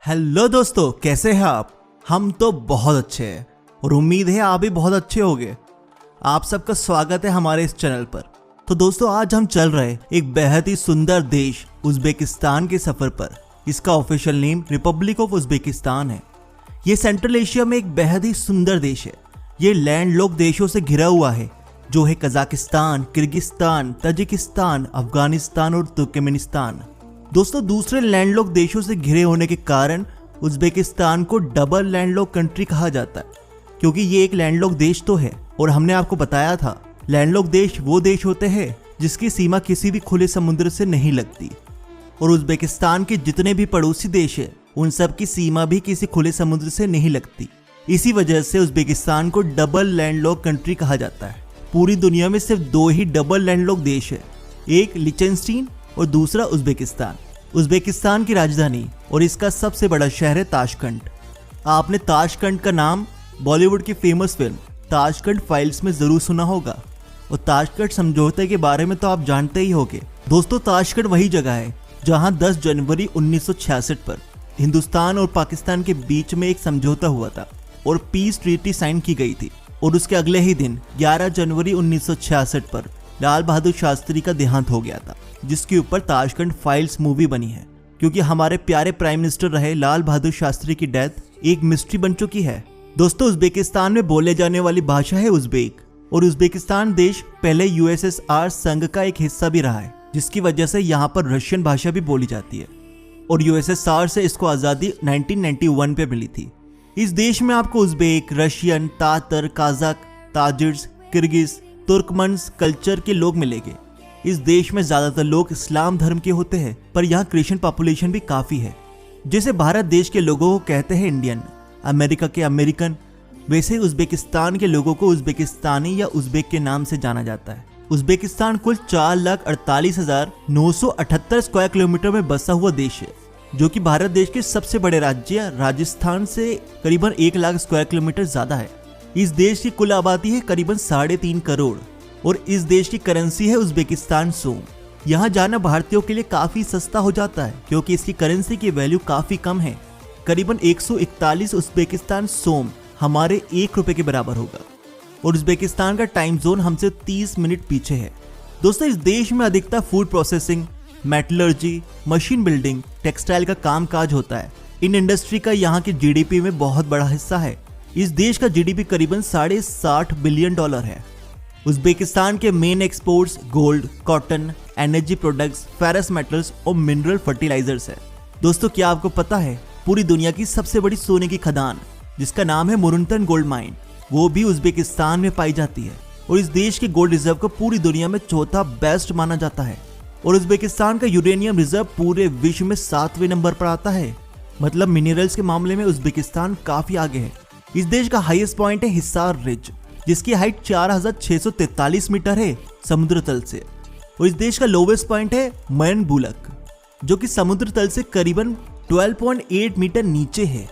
Hello दोस्तों, कैसे हैं आप। हम तो बहुत अच्छे हैं और उम्मीद है आप भी बहुत अच्छे होंगे। आप सबका स्वागत है हमारे इस चैनल पर। तो दोस्तों, आज हम चल रहे एक बेहद ही सुंदर देश उज़्बेकिस्तान के सफर पर। इसका official name Republic of Uzbekistan है। ये सेंट्रल एशिया में एक बेहद ही सुंदर देश है। ये लैंडलॉक देशों से घिरा हुआ है, जो है कजाकिस्तान, किर्गिस्तान, ताजिकिस्तान, अफगानिस्तान और तुर्कमेनिस्तान। दोस्तों, दूसरे लैंडलॉक देशों से घिरे होने के कारण उज़्बेकिस्तान को डबल लैंडलॉक कंट्री कहा जाता है, क्योंकि ये एक लैंडलॉक देश तो है और हमने आपको बताया था लैंडलॉक देश वो देश होते हैं जिसकी सीमा किसी भी खुले समुद्र से नहीं लगती। और उज़्बेकिस्तान के जितने भी पड़ोसी देश हैं उन सब की सीमा भी किसी खुले समुद्र से नहीं लगती। इसी वजह से उज़्बेकिस्तान को डबल लैंडलॉक कंट्री कहा जाता है। पूरी दुनिया में सिर्फ दो ही डबल लैंडलॉक देश है, एक लिechtenstein और दूसरा उज़्बेकिस्तान। उज़्बेकिस्तान की राजधानी और इसका सबसे बड़ा शहर है ताशकंद। आपने ताशकंद का नाम बॉलीवुड की फेमस फिल्म ताशकंद फाइल्स में जरूर सुना होगा और ताशकंद समझौते के बारे में तो आप जानते ही होंगे। दोस्तों, ताशकंद वही जगह है जहां 10 जनवरी 1966 पर हिंदुस्तान और पाकिस्तान के बीच में एक समझौता हुआ था और पीस ट्रीटी साइन की गई थी। और उसके अगले ही दिन 11 जनवरी 1966 पर लाल बहादुर शास्त्री का देहांत हो गया था, जिसके ऊपर ताशकंद फाइल्स मूवी बनी है। क्योंकि हमारे प्यारे प्राइम मिनिस्टर रहे लाल बहादुर शास्त्री की डेथ एक मिस्ट्री बन चुकी है। दोस्तों, उज़्बेकिस्तान में बोले जाने वाली भाषा है उज़्बेक और उज़्बेकिस्तान देश पहले यूएसएसआर संघ का एक हिस्सा भी रहा है, जिसकी वजह से यहाँ पर रशियन भाषा भी बोली जाती है। और यूएसएसआर से इसको आज़ादी 1991 पे मिली थी। इस देश में आपको उज़्बेक, रशियन, तातर, काजाक, ताजिर्स, किर्गिज, तुर्कमन्स कल्चर के लोग मिलेंगे। इस देश में ज्यादातर लोग इस्लाम धर्म के होते हैं, पर यहाँ क्रिश्चियन पॉपुलेशन भी काफी है। जैसे भारत देश के लोगों को कहते हैं इंडियन, अमेरिका के अमेरिकन, वैसे उज़्बेकिस्तान के लोगों को उज़्बेकिस्तानी या उज़्बेक के नाम से जाना जाता है। उज़्बेकिस्तान कुल 4,48,978 स्क्वायर किलोमीटर में बसा हुआ देश है, जो कि भारत देश के सबसे बड़े राज्य राजस्थान से करीबन 1 लाख स्क्वायर किलोमीटर ज्यादा है। इस देश की कुल आबादी है करीबन 3.5 करोड़ और इस देश की करेंसी है उज़्बेकिस्तान सोम। यहाँ जाना भारतीयों के लिए काफी सस्ता हो जाता है, क्योंकि इसकी करेंसी की वैल्यू काफी कम है। करीबन 141 उज़्बेकिस्तान सोम हमारे 1 रुपए के बराबर होगा और उज़्बेकिस्तान का टाइम जोन हमसे 30 मिनट पीछे है। दोस्तों, इस देश में अधिकतर food processing, metallurgy, machine building, textile का कामकाज होता है। इन इंडस्ट्री का यहाँ के जीडीपी में बहुत बड़ा हिस्सा है। इस देश का जीडीपी करीबन $60 बिलियन है। उज़्बेकिस्तान के main exports gold, cotton, energy products, ferrous metals और मिनरल फर्टिलाइजर्स है। दोस्तों, क्या आपको पता है पूरी दुनिया की सबसे बड़ी सोने की खदान, जिसका नाम है मुरुंतन गोल्ड माइन, वो भी उज़्बेकिस्तान में पाई जाती है। और इस देश के गोल्ड रिजर्व को पूरी दुनिया में चौथा बेस्ट माना जाता है। और उज़्बेकिस्तान का यूरेनियम रिजर्व पूरे विश्व में 7वें नंबर पर आता है। मतलब मिनरल्स के मामले में उज़्बेकिस्तान काफी आगे है। इस देश का हाईएस्ट पॉइंट है हिसार रिज, जिसकी हाइट 4,643 मीटर है समुद्र तल से। और इस देश का लोवेस्ट पॉइंट है मैन बुलक, जो कि समुद्र तल से करीबन 12.8 मीटर नीचे है।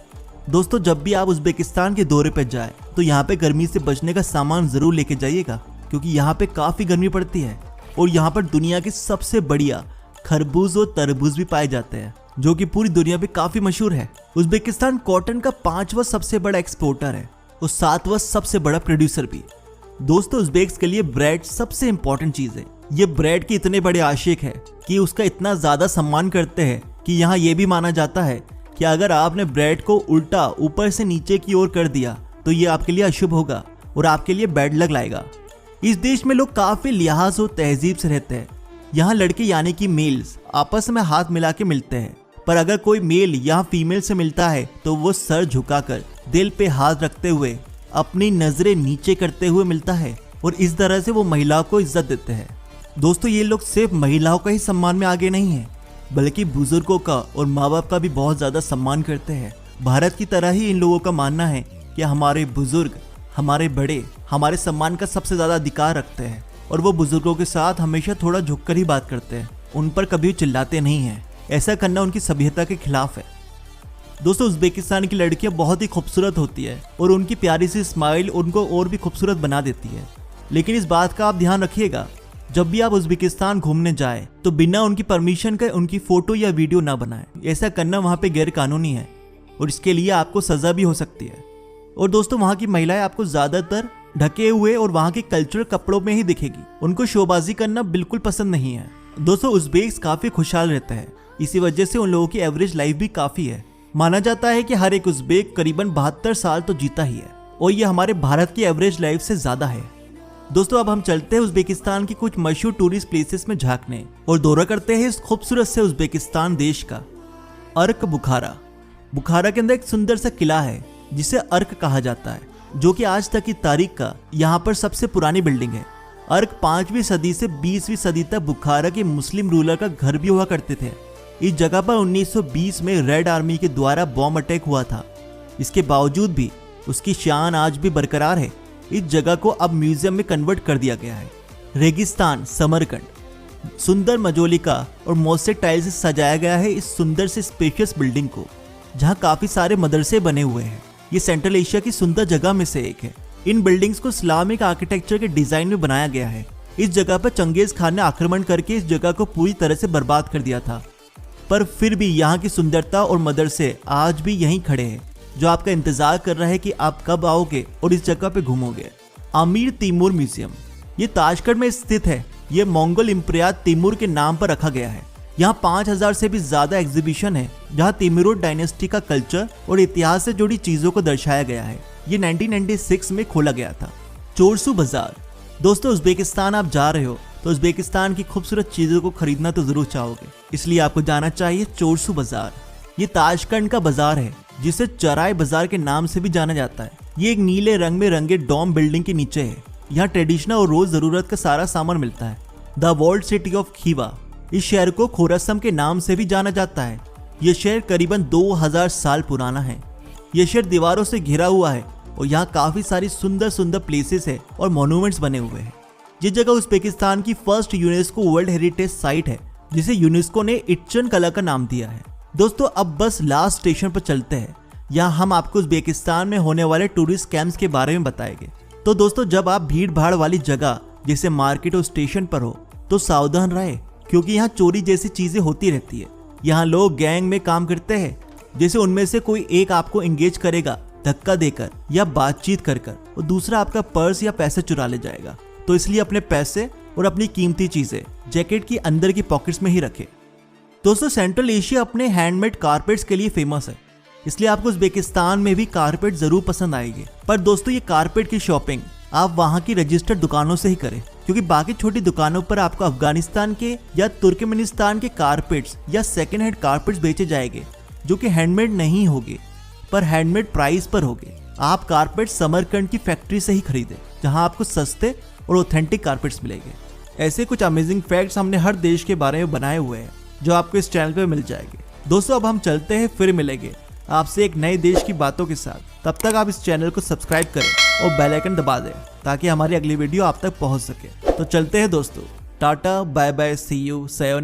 दोस्तों, जब भी आप उज़्बेकिस्तान के दौरे पर जाए तो यहाँ पे गर्मी से बचने का सामान जरूर लेके जाइएगा, क्योंकि यहाँ पे काफी गर्मी पड़ती है। और यहाँ पर दुनिया के सबसे बढ़िया खरबूज और तरबूज भी पाए जाते हैं, जो कि पूरी दुनिया में काफी मशहूर है। उज़्बेकिस्तान कॉटन का 5वां सबसे बड़ा एक्सपोर्टर है और 7वां सबसे बड़ा प्रोड्यूसर भी। दोस्तों, उज़्बेक्स के लिए ब्रेड सबसे इंपॉर्टेंट चीज है। ये ब्रेड के इतने बड़े आशिक है कि उसका इतना ज्यादा सम्मान करते हैं कि यहाँ ये भी माना जाता है कि अगर आपने ब्रेड को उल्टा ऊपर से नीचे की ओर कर दिया तो ये आपके लिए अशुभ होगा और आपके लिए बैड लक लाएगा। इस देश में लोग काफी लिहाज और तहजीब से रहते हैं। यहाँ लड़के यानी कि मेल्स आपस में हाथ मिला के मिलते हैं, पर अगर कोई मेल यहाँ फीमेल से मिलता है तो वो सर झुकाकर दिल पे हाथ रखते हुए अपनी नजरें नीचे करते हुए मिलता है और इस तरह से वो महिलाओं को इज्जत देते हैं। दोस्तों, ये लोग सिर्फ महिलाओं का ही सम्मान में आगे नहीं है, बल्कि बुजुर्गों का और माँ बाप का भी बहुत ज्यादा सम्मान करते हैं। भारत की तरह ही इन लोगों का मानना है कि हमारे बुजुर्ग, हमारे बड़े हमारे सम्मान का सबसे ज्यादा अधिकार रखते हैं और वो बुजुर्गों के साथ हमेशा थोड़ा झुककर ही बात करते हैं, उन पर कभी चिल्लाते नहीं हैं। ऐसा करना उनकी सभ्यता के खिलाफ है। दोस्तों, उज़्बेकिस्तान की लड़कियां बहुत ही खूबसूरत होती है और उनकी प्यारी सी स्माइल उनको और भी खूबसूरत बना देती है। लेकिन इस बात का आप ध्यान रखिएगा, जब भी आप उज़्बेकिस्तान घूमने जाए तो बिना उनकी परमिशन के उनकी फोटो या वीडियो ना बनाएं। ऐसा करना वहाँ पे गैर कानूनी है। और इसके लिए आपको सजा भी हो सकती है। और दोस्तों वहाँ की महिलाएं आपको ज्यादातर ढके हुए और वहाँ के कल्चरल कपड़ों में ही दिखेगी। उनको शोबाजी करना बिल्कुल पसंद नहीं है। दोस्तों उज़्बेक्स काफी खुशहाल रहते हैं, इसी वजह से उन लोगों की एवरेज लाइफ भी काफी है। माना जाता है कि हर एक उज़्बेक करीबन 72 साल तो जीता ही है और ये हमारे भारत की एवरेज लाइफ से ज्यादा है। दोस्तों अब हम चलते हैं उज़्बेकिस्तान की कुछ मशहूर टूरिस्ट प्लेसेस में झांकने और दौरा करते हैं इस खूबसूरत से उज़्बेकिस्तान देश का। अर्क बुखारा। बुखारा के अंदर एक सुंदर सा किला है जिसे अर्क कहा जाता है, जो कि आज तक की तारीख का यहाँ पर सबसे पुरानी बिल्डिंग है। अर्क 5वीं सदी से 20वीं सदी तक बुखारा के मुस्लिम रूलर का घर भी हुआ करते थे। इस जगह पर 1920 में रेड आर्मी के द्वारा बॉम्ब अटैक हुआ था। इसके बावजूद भी उसकी शान आज भी बरकरार है। इस जगह को अब म्यूजियम में कन्वर्ट कर दिया गया है। रेगिस्तान समरकंद। सुंदर मजोलिका और मोज़ेक टाइल से सजाया गया है इस सुंदर से स्पेशियस बिल्डिंग को, जहाँ काफी सारे मदरसे बने हुए हैं। ये सेंट्रल एशिया की सुंदर जगह में से एक है। इन बिल्डिंग्स को इस्लामिक आर्किटेक्चर के डिजाइन में बनाया गया है। इस जगह पर चंगेज खान ने आक्रमण करके इस जगह को पूरी तरह से बर्बाद कर दिया था, पर फिर भी यहाँ की सुंदरता और मदरसे आज भी यहीं खड़े हैं, जो आपका इंतजार कर रहा है कि आप कब आओगे और इस जगह पे घूमोगे। अमीर तैमूर म्यूजियम। ये ताशकंद में स्थित है। ये मंगोल इम्परात तैमूर के नाम पर रखा गया है। यहाँ 5000 से भी ज्यादा एग्जीबिशन है, जहाँ तैमूरिड डायनेस्टी का कल्चर और इतिहास से जुड़ी चीजों को दर्शाया गया है। ये 1996 में खोला गया था। चोरसू बाजार। दोस्तों उज़्बेकिस्तान आप जा रहे हो तो उज़्बेकिस्तान की खूबसूरत चीजों को खरीदना तो जरूर चाहोगे, इसलिए आपको जाना चाहिए चोरसू बाजार। ये ताशकंद का बाजार है, जिसे चराय बाजार के नाम से भी जाना जाता है। ये एक नीले रंग में रंगे डोम बिल्डिंग के नीचे है। यहाँ ट्रेडिशनल और रोज जरूरत का सारा सामान मिलता है। The world city of Khiva. इस शहर को खोरासम के नाम से भी जाना जाता है। यह शहर करीबन 2000 साल पुराना है। यह शहर दीवारों से घिरा हुआ है और यहाँ काफी सारी सुंदर सुंदर प्लेसेस है और मॉन्यूमेंट्स बने हुए हैं। ये जगह उज़्बेकिस्तान की first UNESCO world heritage site है, जिसे यूनेस्को ने इच्चन कला का नाम दिया है। दोस्तों अब बस लास्ट स्टेशन पर चलते हैं। यहाँ हम आपको उज़्बेकिस्तान में होने वाले टूरिस्ट कैंप्स के बारे में बताएंगे। तो दोस्तों जब आप भीड़ भाड़ वाली जगह जैसे मार्केट और स्टेशन पर हो तो सावधान रहे, क्योंकि यहाँ चोरी जैसी चीजें होती रहती है। यहाँ लोग गैंग में काम करते हैं, जैसे उनमें से कोई एक आपको एंगेज करेगा धक्का देकर या बातचीत कर और दूसरा आपका पर्स या पैसे चुरा ले जाएगा। तो इसलिए अपने पैसे और अपनी कीमती चीजें जैकेट की अंदर की पॉकेट्स में ही रखें। दोस्तों सेंट्रल एशिया अपने हैंडमेड कारपेट्स के लिए फेमस है, इसलिए आपको उज़्बेकिस्तान में भी कारपेट जरूर पसंद आएंगे। पर दोस्तों ये कारपेट की शॉपिंग आप वहाँ की रजिस्टर्ड दुकानों से ही करें, क्योंकि बाकी छोटी दुकानों पर आपको अफगानिस्तान के या तुर्कमेनिस्तान के कारपेट्स या सेकेंड हैंड कारपेट्स बेचे जाएंगे, जो कि हैंडमेड नहीं होंगे पर हैंडमेड प्राइस पर होंगे। आप कारपेट समरकंद की फैक्ट्री से ही खरीदें, जहां आपको सस्ते और ऑथेंटिक कारपेट्स मिलेंगे। ऐसे कुछ अमेजिंग फैक्ट्स हमने हर देश के बारे में बनाए हुए हैं, जो आपको इस चैनल पे मिल जाएंगे। दोस्तों अब हम चलते हैं, फिर मिलेंगे आपसे एक नए देश की बातों के साथ। तब तक आप इस चैनल को सब्सक्राइब करें और बेल आइकन दबा दें, ताकि हमारी अगली वीडियो आप तक पहुंच सके। तो चलते हैं दोस्तों, tata bye bye, see you, सयोना।